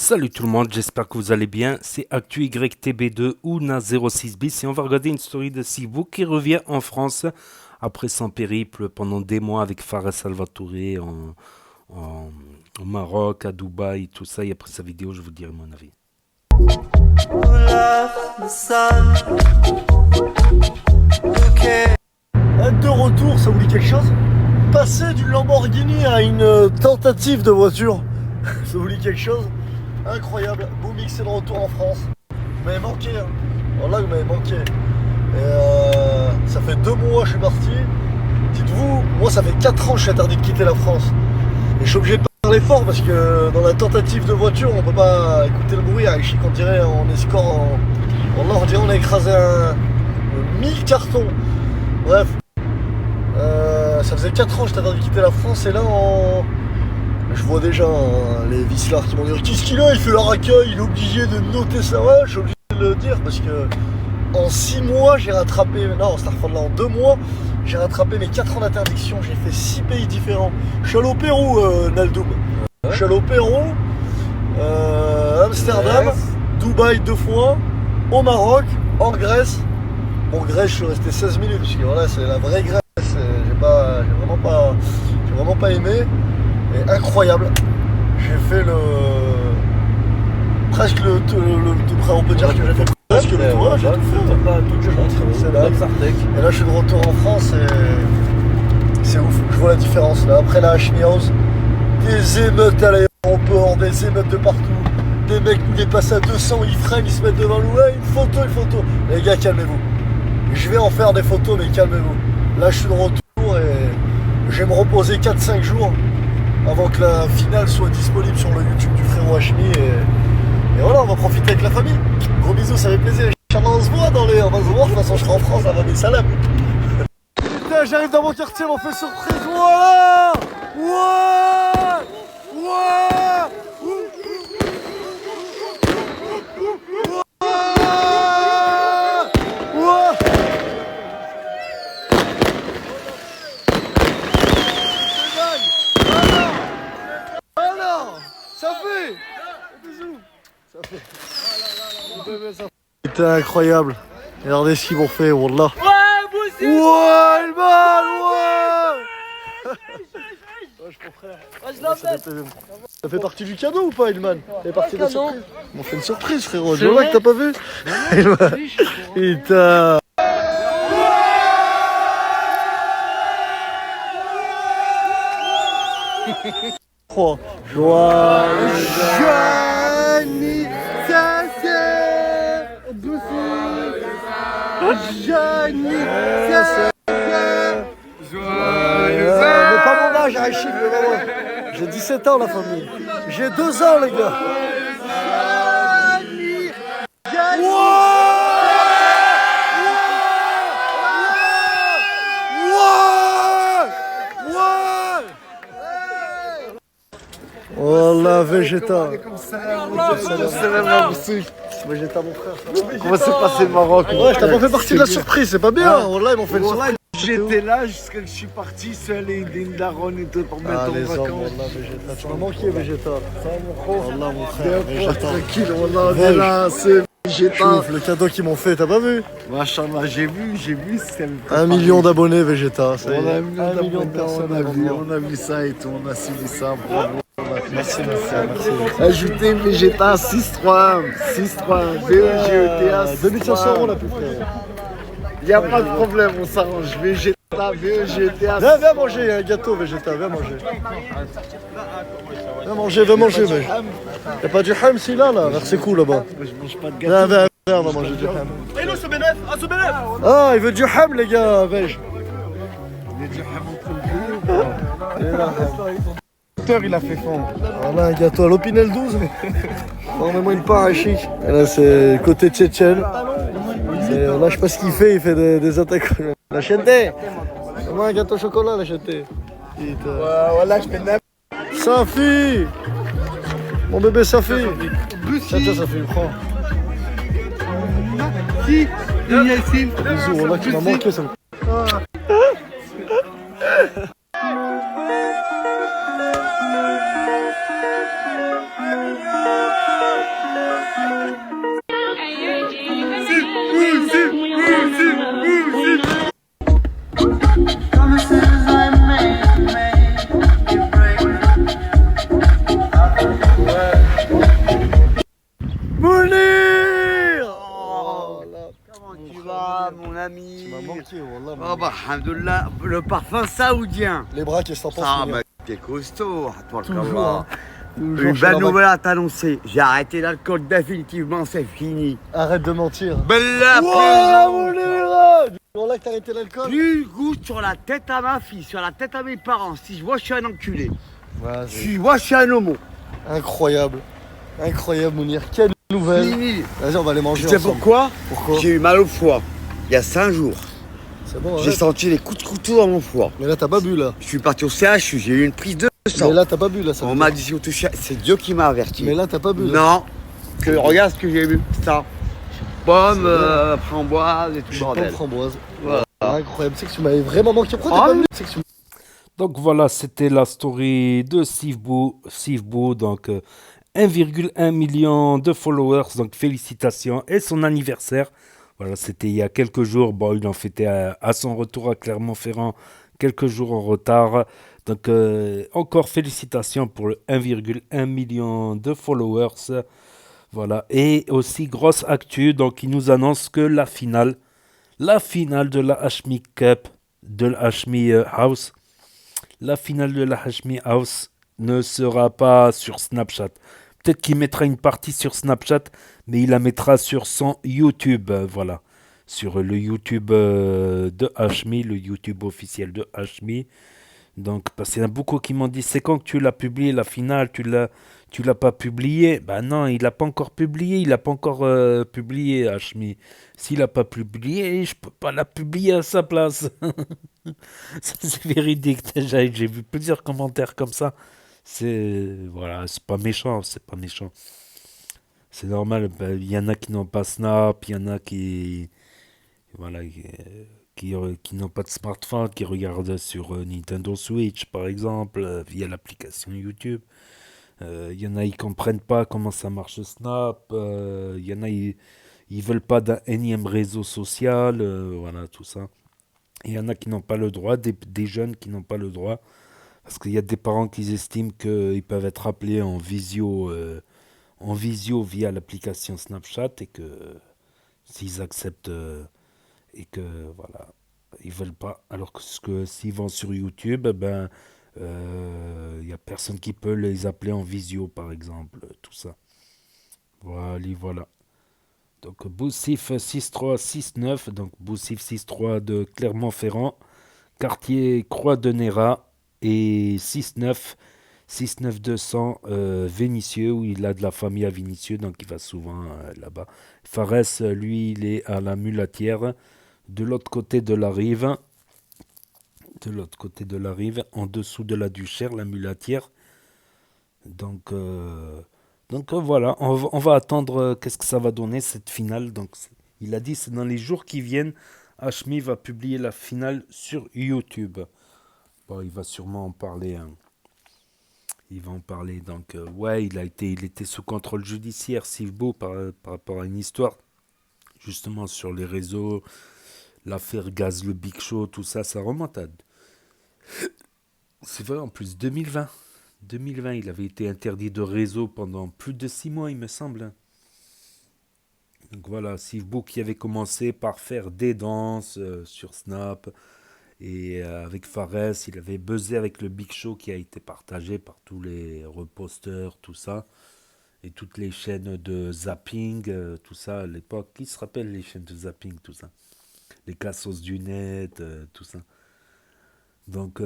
Salut tout le monde, j'espère que vous allez bien. C'est Actu YTB2 ou Na06 bis et on va regarder une story de Sivou qui revient en France après son périple pendant des mois avec Farah Salvatore en- au Maroc, à Dubaï, tout ça. Et après sa vidéo, je vous dirai mon avis. Être de retour, ça vous dit quelque chose? Passer d'une Lamborghini à une tentative de voiture, ça vous dit quelque chose? Incroyable. Boomix est de retour en France. Vous m'avez manqué, hein. Alors là, vous m'avez manqué. Et ça fait 2 mois que je suis parti. Dites-vous, moi ça fait 4 ans que je suis interdit de quitter la France. Et je suis obligé de parler fort parce que dans la tentative de voiture, on peut pas écouter le bruit. Je sais qu'on dirait on est score on dirait on a écrasé 1000 cartons. Bref. Ça faisait 4 ans que j'étais interdit de quitter la France et là je vois déjà les vislards qui m'ont dit qu'est-ce qu'il a, il fait leur accueil, il est obligé de noter ça. Ouais, je suis obligé de le dire parce que en 6 mois j'ai rattrapé, non c'est là en 2 mois, j'ai rattrapé mes 4 ans d'interdiction, j'ai fait 6 pays différents. Je suis allé au Pérou, Naldoum. Je suis allé au Pérou, Amsterdam, Dubaï 2 fois, au Maroc, en Grèce. Bon, Grèce, je suis resté 16 minutes parce que voilà, c'est la vraie Grèce. J'ai vraiment pas aimé. Et incroyable. J'ai fait presque le on peut dire que j'ai fait presque le tour. J'ai tout fait. Et là, je suis de retour en France et c'est ouf. Je vois la différence là. Après la Hashmi House, des émeutes à l'aéroport, des émeutes de partout. Des mecs qui dépassent à 200, ils freinent, ils se mettent devant nous. Ouais, une photo. Les gars, calmez-vous. Je vais en faire des photos, mais calmez-vous. Là, je suis de retour et je vais me reposer 4-5 jours avant que la finale soit disponible sur le YouTube du frérot Hashmi. Et voilà, on va profiter avec la famille. Gros bisous, ça fait plaisir. On se voit on va se voir. De toute façon, je serai en France, avant des salades. Putain, j'arrive dans mon quartier, on fait surprise. Voilà. C'était incroyable. Regardez ce qu'ils m'ont fait, Wallah. Ouais, Ilman, ça fait partie du cadeau ou pas, Ilman? Ça fait partie de la surprise. On fait une surprise, frérot. Je vois que t'as pas vu. Putain. Joyeux anniversaire. Mais pas mon âge, Rachid, j'ai 17 ans, la famille. J'ai 2 ans, les gars. Wallah, Vegeta. Vegeta, mon frère. Comment s'est passé le Maroc? Ouais, je t'ai pas fait partie de la surprise, c'est pas bien. Wallah, ils m'ont fait une surprise. J'étais là jusqu'à que je suis parti seul et une daronne et tout pour mettre en vacances. Wallah, Vegeta. Tu m'as manqué, Vegeta. Wallah, mon frère. Vegeta. Tranquille, Wallah, on est là, c'est Vegeta. Le cadeau qu'ils m'ont fait, t'as pas vu? Machallah, j'ai vu, 1 million d'abonnés, Vegeta. On a 1 1 million de personnes. on a vu ça et tout, on a suivi ça, bravo. Merci. Ajoutez Vegeta 6-3, VEGETA 2500 € la plus frère. Y'a pas de problème, on s'arrange. Vegeta, VEGETA. Viens manger, il y a un gâteau Vegeta, viens manger. Viens manger, Veg. Y'a pas du ham si là, vers c'est cool là-bas. Je mange pas de gâteau. Viens, on va manger du ham. Ah, il veut du ham, les gars, Veg. Il a fait fondre. Voilà un gâteau à l'Opinel 12. Mets-moi une part à chic. Et là, c'est côté tchétchène. Là, je sais pas ce qu'il fait, il fait des attaques. La chente. Moi un gâteau au chocolat, la chente. Voilà, je fais neuf. Safi. Mon bébé Safi. Tiens, Safi, prends. Bisous, voilà, tu m'as manqué ça. alhamdoulilah, le parfum saoudien. Les bras, qu'est-ce que t'en penses, Ah, Mounir? mais t'es costaud, toi, Toujours, hein. Toujours Une chez belle Lorrac. nouvelle à t'annoncer. J'ai arrêté l'alcool définitivement, c'est fini. Arrête de mentir. Bella Ouah, Mounir! Genre là que t'as arrêté l'alcool? Plus goût sur la tête à ma fille, sur la tête à mes parents. Si je vois, je suis un enculé. Vas-y. Si je vois, je suis un homo. Incroyable. Incroyable, Mounir. Quelle nouvelle. Fini. Vas-y, on va les manger Tu sais ensemble. pourquoi Pourquoi? J'ai eu mal au foie. Il y a 5 jours. C'est bon, J'ai arrête. senti les coups de couteau dans mon foie. Mais là, t'as pas bu, là. Je suis parti au CHU, j'ai eu une prise de sang. Mais là, t'as pas bu, là. Ça On veut m'a dire. dit si on touchait, c'est Dieu qui m'a averti. Mais là, t'as pas bu, là. Non, que regarde ce que j'ai bu, ça. Pommes, C'est framboises et tout le J'ai pas bordel. de framboise. Voilà. Incroyable. Tu sais que tu m'avais vraiment manqué. Pourquoi t'es Ah, pas oui. venu? Tu sais que tu Donc voilà, c'était la story de Sivbou, donc 1,1 million de followers, donc félicitations, et son anniversaire. Voilà, c'était il y a quelques jours. Bon, il en fêtait à son retour à Clermont-Ferrand, quelques jours en retard. Donc encore félicitations pour le 1,1 million de followers. Voilà, et aussi grosse actu, donc il nous annonce que la finale de la Hashmi Cup, de la Hashmi House, la finale de la Hashmi House ne sera pas sur Snapchat. Peut-être qu'il mettra une partie sur Snapchat, mais il la mettra sur son YouTube, voilà. Sur le YouTube de Hashmi, le YouTube officiel de Hashmi. Donc, parce qu'il y en a beaucoup qui m'ont dit, c'est quand que tu l'as publié, la finale, tu l'as pas publié. Ben non, il l'a pas encore publié, il l'a pas encore publié, Hashmi. S'il a pas publié, je peux pas la publier à sa place. Ça, c'est véridique. Déjà, j'ai vu plusieurs commentaires comme ça. Voilà, c'est pas méchant, c'est pas méchant. C'est normal. Ben, il y en a qui n'ont pas Snap, il y en a voilà, qui n'ont pas de smartphone, qui regardent sur Nintendo Switch, par exemple, via l'application YouTube. Il y en a, ils comprennent pas comment ça marche Snap. Il y en a, ils veulent pas d'un énième réseau social. Voilà, tout ça. Il y en a qui n'ont pas le droit, des jeunes qui n'ont pas le droit, parce qu'il y a des parents qui estiment qu'ils peuvent être appelés en visio via l'application Snapchat et que s'ils acceptent et que voilà, ils veulent pas. Alors que s'ils vont sur YouTube, ben il y a personne qui peut les appeler en visio par exemple, tout ça. Voilà. Donc Boussif 6369, donc Boussif 63 de Clermont-Ferrand, quartier Croix de Néra et 69200 Vénissieux, où il a de la famille à Vénissieux, donc il va souvent là-bas. Fares, lui, il est à la Mulatière, de l'autre côté de la rive, en dessous de la Duchère, la Mulatière. Donc voilà, on va attendre qu'est-ce que ça va donner cette finale. Donc il a dit c'est dans les jours qui viennent, Hashmi va publier la finale sur YouTube. Bon, il va sûrement en parler, hein. Il va en parler. Donc ouais, il était sous contrôle judiciaire, Sivbo, par rapport à une histoire justement sur les réseaux, l'affaire Gaz, le Big Show, tout ça, ça remonte à. C'est vrai en plus 2020. 2020, il avait été interdit de réseau pendant plus de 6 mois, il me semble. Donc voilà, Sivbo qui avait commencé par faire des danses sur Snap. Et avec Fares, il avait buzzé avec le Big Show qui a été partagé par tous les reposteurs, tout ça. Et toutes les chaînes de zapping, tout ça à l'époque. Qui se rappelle les chaînes de zapping, tout ça? Les cassos du net, tout ça. Donc,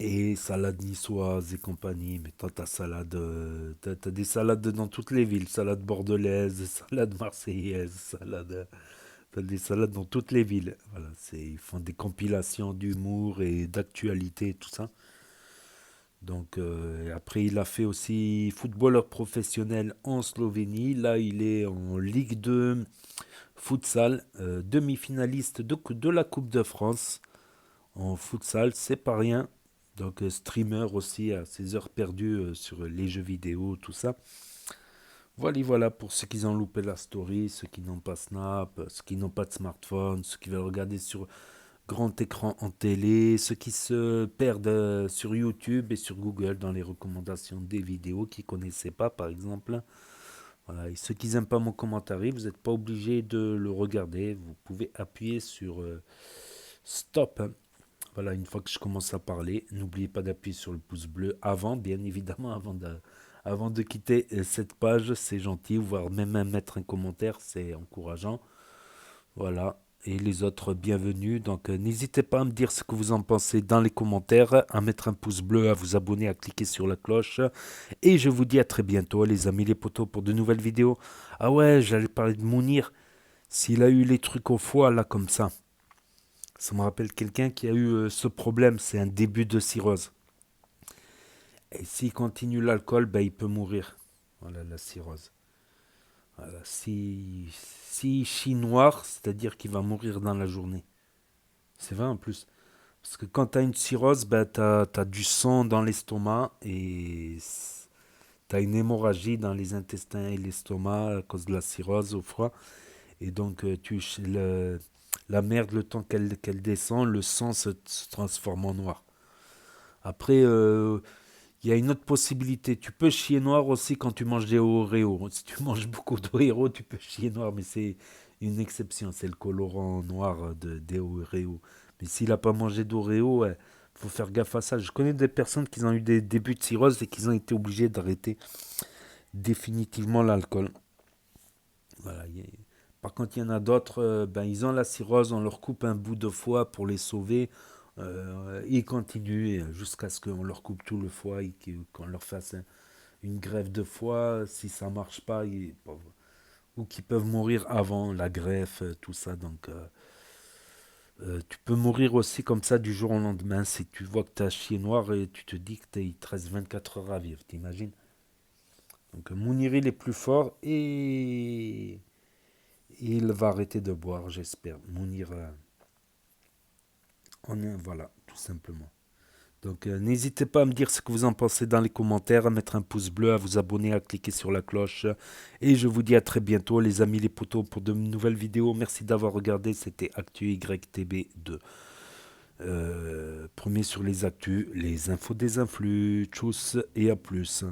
et salade niçoise et compagnie. Mais toi, t'as des salades dans toutes les villes. Salade bordelaise, salade marseillaise, t'as des salades dans toutes les villes. Voilà, ils font des compilations d'humour et d'actualité, tout ça. Donc, après, il a fait aussi footballeur professionnel en Slovénie. Là, il est en Ligue 2 futsal, demi-finaliste de la Coupe de France en futsal, c'est pas rien. Donc streamer aussi à ses heures perdues sur les jeux vidéo, tout ça. Voilà pour ceux qui ont loupé la story, ceux qui n'ont pas Snap, ceux qui n'ont pas de smartphone, ceux qui veulent regarder sur grand écran en télé, ceux qui se perdent sur YouTube et sur Google dans les recommandations des vidéos qu'ils ne connaissaient pas par exemple. Voilà. Et ceux qui n'aiment pas mon commentaire, vous n'êtes pas obligé de le regarder. Vous pouvez appuyer sur stop, hein. Voilà, une fois que je commence à parler, n'oubliez pas d'appuyer sur le pouce bleu avant, bien évidemment, avant de quitter cette page, c'est gentil, voire même mettre un commentaire, c'est encourageant. Voilà, et les autres, bienvenue. Donc, n'hésitez pas à me dire ce que vous en pensez dans les commentaires, à mettre un pouce bleu, à vous abonner, à cliquer sur la cloche. Et je vous dis à très bientôt, les amis, les potos, pour de nouvelles vidéos. Ah ouais, j'allais parler de Mounir. S'il a eu les trucs au foie, là, comme ça me rappelle quelqu'un qui a eu ce problème. C'est un début de cirrhose. Et s'il continue l'alcool, ben, il peut mourir. Voilà, la cirrhose. Voilà. Si chie noir, c'est-à-dire qu'il va mourir dans la journée. C'est vrai en plus. Parce que quand tu as une cirrhose, ben, tu as du sang dans l'estomac et tu as une hémorragie dans les intestins et l'estomac à cause de la cirrhose au froid. Et donc, la merde, le temps qu'elle descend, le sang se transforme en noir. Après, il y a une autre possibilité. Tu peux chier noir aussi quand tu manges des Oreos. Si tu manges beaucoup d'Oreos, tu peux chier noir, mais c'est une exception. C'est le colorant noir des Oreos. Mais s'il n'a pas mangé d'Oreo, il faut faire gaffe à ça. Je connais des personnes qui ont eu des débuts de cirrhose et qui ont été obligées d'arrêter définitivement l'alcool. Voilà. Par contre, il y en a d'autres, ben, ils ont la cirrhose, on leur coupe un bout de foie pour les sauver. Ils continuent jusqu'à ce qu'on leur coupe tout le foie et qu'on leur fasse une greffe de foie. Si ça marche pas, ou qu'ils peuvent mourir avant la greffe, tout ça. Donc, tu peux mourir aussi comme ça du jour au lendemain si tu vois que tu as chié noir et tu te dis qu'il te reste 24 heures à vivre, t'imagines? Donc, Mounir, il est plus fort et il va arrêter de boire, j'espère. Mounir, voilà, tout simplement. Donc, n'hésitez pas à me dire ce que vous en pensez dans les commentaires, à mettre un pouce bleu, à vous abonner, à cliquer sur la cloche. Et je vous dis à très bientôt, les amis, les potos, pour de nouvelles vidéos. Merci d'avoir regardé. C'était Actu YTB2. Premier sur les actus, les infos des influx. Tchuss et à plus.